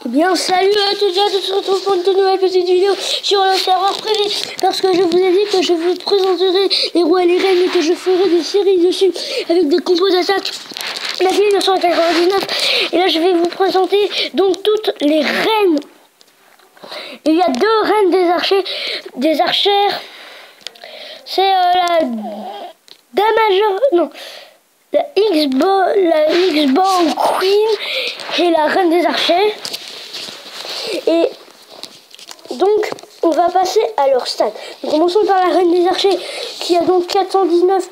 Eh bien, salut à toutes et à tous, on se retrouve pour une toute nouvelle petite vidéo sur le serveur privé. Parce que je vous ai dit que je vous présenterai les rois et les reines et que je ferai des séries dessus avec des compos d'attaque. La 1999. Et là, je vais vous présenter donc toutes les reines. Il y a deux reines des archères. C'est la Damager, non, la X-Bow Queen et la reine des archers. Et donc, on va passer à leur stats. Nous commençons par la reine des archers, qui a donc 419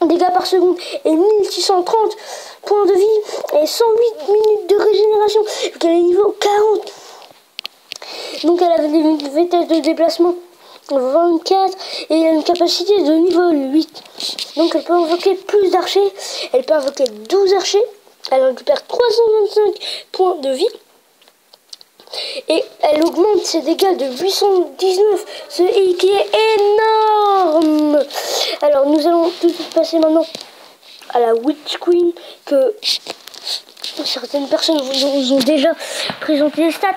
dégâts par seconde et 1630 points de vie et 108 minutes de régénération. Donc elle est niveau 40. Donc elle a une vitesse de déplacement 24 et elle a une capacité de niveau 8. Donc elle peut invoquer plus d'archers. Elle peut invoquer 12 archers. Elle récupère 325 points de vie. Et elle augmente ses dégâts de 819, ce qui est énorme. Alors nous allons tout de suite passer maintenant à la Witch Queen, que certaines personnes vous ont déjà présenté les stats.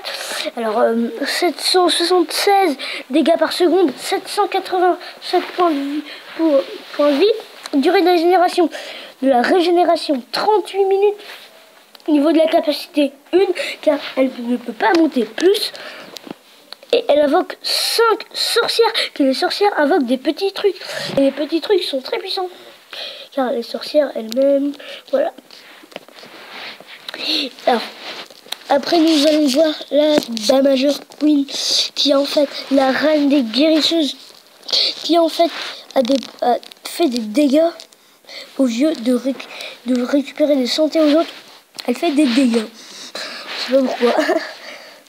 Alors 776 dégâts par seconde, 787 points de vie, durée de la régénération 38 minutes. Niveau de la capacité 1, car elle ne peut pas monter plus. Et elle invoque 5 sorcières, que les sorcières invoquent des petits trucs. Et les petits trucs sont très puissants, car les sorcières elles-mêmes, voilà. Alors, après nous allons voir la Damager Queen, qui est en fait la reine des guérisseuses, qui en fait a fait des dégâts au lieu de récupérer des santé aux autres. Elle fait des dégâts. Je sais pas pourquoi.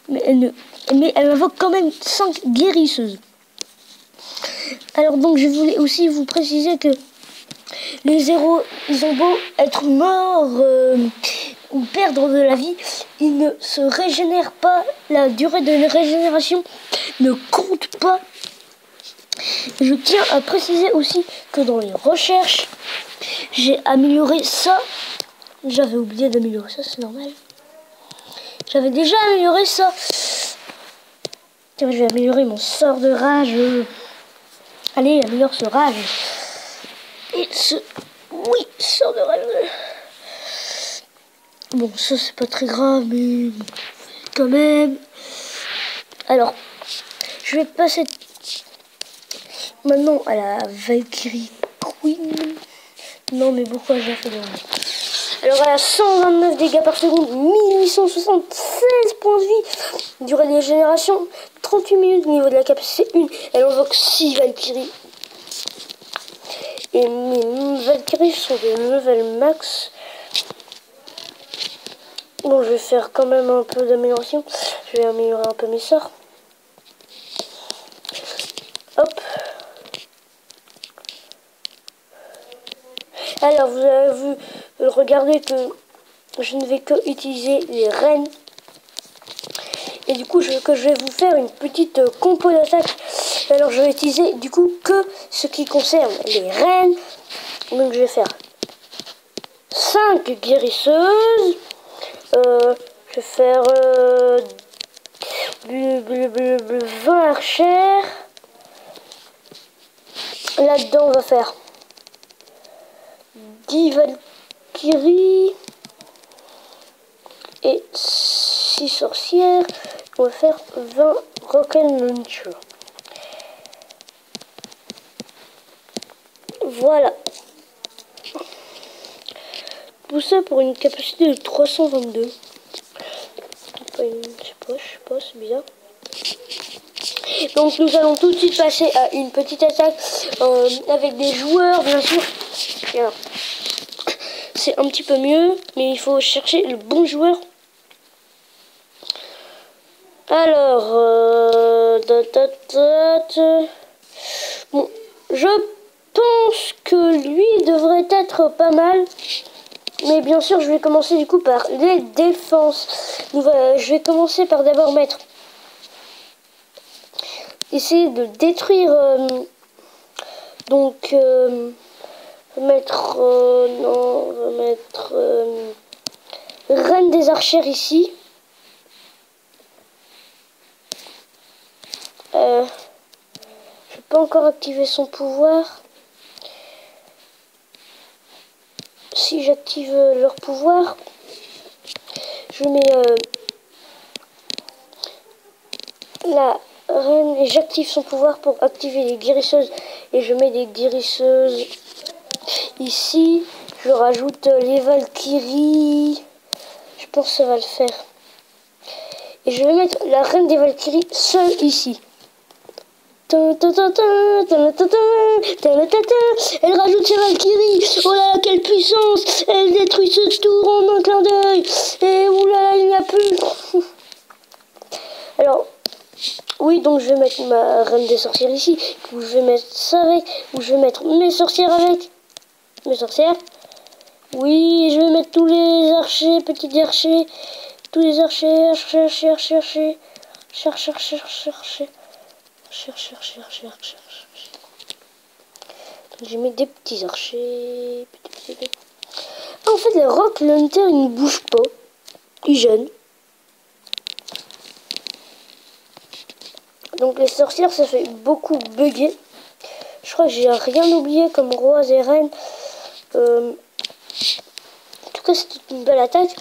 Mais elle invoque quand même 5 guérisseuses. Alors donc je voulais aussi vous préciser que les héros, ils ont beau être morts ou perdre de la vie, ils ne se régénèrent pas. La durée de régénération ne compte pas. Je tiens à préciser aussi que dans les recherches, j'ai amélioré ça. J'avais oublié d'améliorer ça, c'est normal. J'avais déjà amélioré ça. Tiens, je vais améliorer mon sort de rage. Allez, améliore ce rage. Et ce... Oui, sort de rage. Bon, ça, c'est pas très grave, mais... quand même. Alors, je vais passer maintenant à la Valkyrie Queen. Non, mais pourquoi j'ai fait de... Alors elle a 129 dégâts par seconde, 1876 points de vie, durée de régénération 38 minutes, niveau de la capacité 1, elle invoque 6 Valkyries. Et mes Valkyries sont des level max. Bon, je vais faire quand même un peu d'amélioration, je vais améliorer un peu mes sorts. Hop. Alors vous avez vu, regardez que je ne vais que utiliser les reines. Et du coup, je vais vous faire une petite compo d'attaque. Alors je vais utiliser du coup que ce qui concerne les reines. Donc je vais faire 5 guérisseuses. Je vais faire 20 archères. Là-dedans, on va faire 10 Valkyries et 6 sorcières. On va faire 20 Rocket Launcher. Voilà. Tout ça pour une capacité de 322. Je sais pas, c'est bizarre. Donc nous allons tout de suite passer à une petite attaque avec des joueurs, bien sûr. C'est un petit peu mieux, mais il faut chercher le bon joueur. Alors, bon, je pense que lui devrait être pas mal. Mais bien sûr, je vais commencer du coup par les défenses. Je vais commencer par d'abord essayer de détruire. Donc, on va mettre Reine des archères ici. pas encore activé son pouvoir. Si j'active leur pouvoir, je mets la reine et j'active son pouvoir pour activer les guérisseuses. Et je mets des guérisseuses ici. Je rajoute les Valkyries. Je pense que ça va le faire. Et je vais mettre la reine des Valkyries seule ici. Elle rajoute ses Valkyries. Oh là là, quelle puissance! Elle détruit ce tour en un clin d'œil. Et oulala, il n'y a plus. Alors, oui, donc je vais mettre ma reine des sorcières ici. Où je vais mettre ça avec. Où je vais mettre mes sorcières avec. Mes sorcières. Oui, je vais mettre tous les archers, petits archers. Tous les archers, archers. J'ai mis des petits archers. Ah, en fait, les Rock Hunter, ils ne bougent pas. Ils gênent. Donc les sorcières, ça fait beaucoup bugger. Je crois que j'ai rien oublié comme rois et reines. En tout cas, c'était une belle attaque.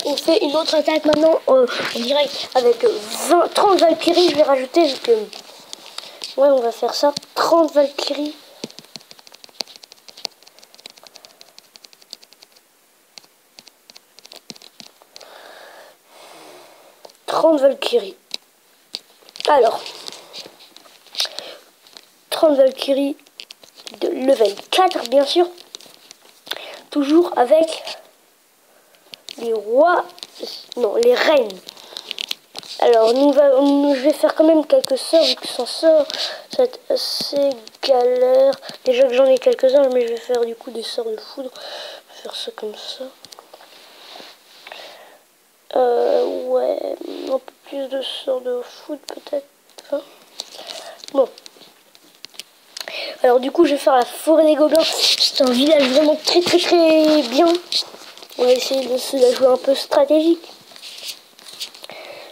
On fait une autre attaque maintenant en direct avec 30 Valkyries. Je vais rajouter vu que... Ouais, on va faire ça. 30 Valkyries. Alors, 30 Valkyries de level 4, bien sûr. Toujours avec les rois, non, les reines. Alors, je vais faire quand même quelques sorts, vu que sans sort, ça va être assez galère. Déjà que j'en ai quelques-uns, mais je vais faire du coup des sorts de foudre. Je vais faire ça comme ça. Ouais, un peu plus de sorts de foudre peut-être. Enfin, bon. Alors du coup, je vais faire la forêt des gobelins. C'est un village vraiment très bien. On va essayer de se la jouer un peu stratégique.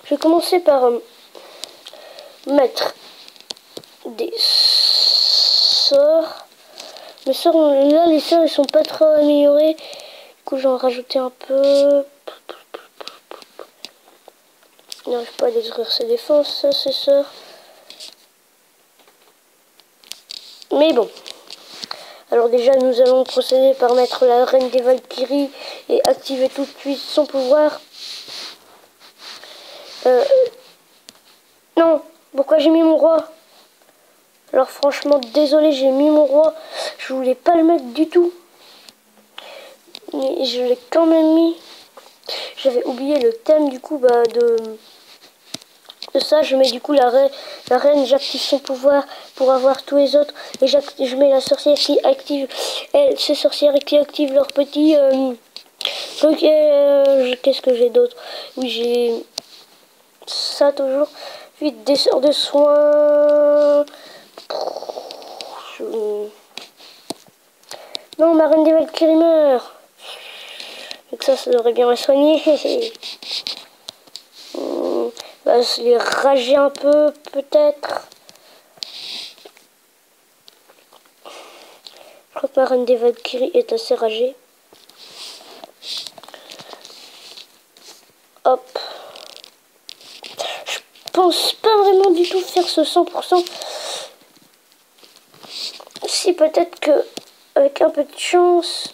Je vais commencer par mettre des sorts. Les sorts, là, les sorts, ils sont pas trop améliorés. Du coup, j'en rajouter un peu. Il n'arrive pas à détruire ses défenses, ça, ses sorts. Mais bon. Alors déjà, nous allons procéder par mettre la reine des Valkyries et activer tout de suite son pouvoir. Non, pourquoi j'ai mis mon roi? Alors franchement, désolé, j'ai mis mon roi. Je voulais pas le mettre du tout. Mais je l'ai quand même mis. J'avais oublié le thème du coup de ça. Je mets du coup la reine, j'active son pouvoir pour avoir tous les autres. Et je mets la sorcière qui active, ces sorcières qui activent leur petit... qu'est-ce que j'ai d'autre? Oui, j'ai ça toujours. Vite, des sorts de soins. Non, ma reine des Valkyries meurt. Donc ça devrait bien la soigner. Va se les rager un peu, peut-être. Je crois que ma reine des Valkyries est assez ragée. Hop. Je pense pas vraiment du tout faire ce 100%. Si peut-être que avec un peu de chance.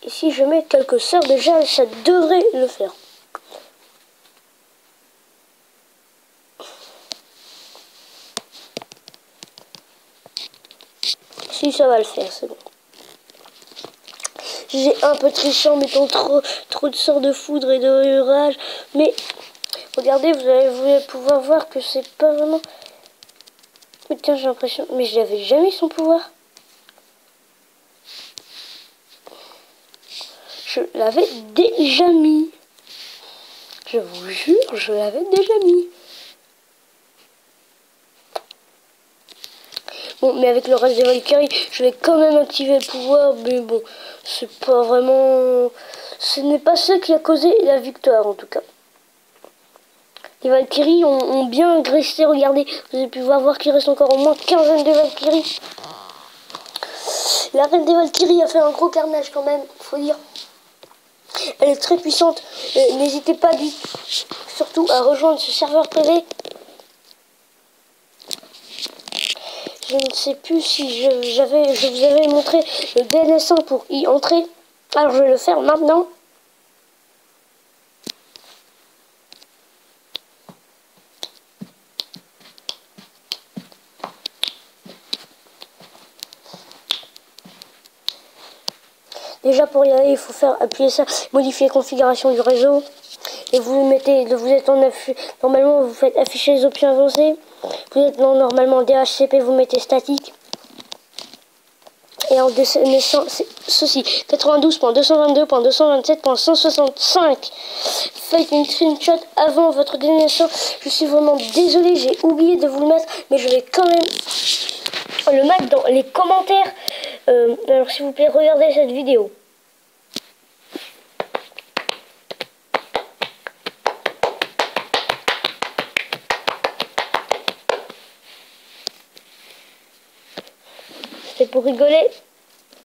Et si je mets quelques sorts déjà, ça devrait le faire. Si ça va le faire, c'est bon. J'ai un peu triché en mettant trop de sorts de foudre et de rage. Mais regardez, vous allez pouvoir voir que c'est pas vraiment... Mais tiens, j'ai l'impression... Mais je n'avais jamais son pouvoir. Je l'avais déjà mis. Je vous jure, je l'avais déjà mis. Bon, mais avec le reste des Valkyries, je vais quand même activer le pouvoir. Mais bon, c'est pas vraiment... Ce n'est pas ça qui a causé la victoire, en tout cas. Les Valkyries ont bien graissé, regardez. Vous avez pu voir qu'il reste encore au moins 15 de Valkyries. La reine des Valkyries a fait un gros carnage quand même, faut dire. Elle est très puissante. N'hésitez pas surtout à rejoindre ce serveur privé. Je ne sais plus si je vous avais montré le DNS1 pour y entrer. Alors je vais le faire maintenant. Déjà pour y aller, il faut appuyer ça, modifier configuration du réseau. Et vous êtes normalement vous faites afficher les options avancées. Vous êtes normalement DHCP, vous mettez statique. Et en descendant ceci 92.222.227.165. Faites une screenshot avant votre destination. Je suis vraiment désolé, j'ai oublié de vous le mettre, mais je vais quand même le mettre dans les commentaires. Alors s'il vous plaît, regardez cette vidéo. C'était pour rigoler.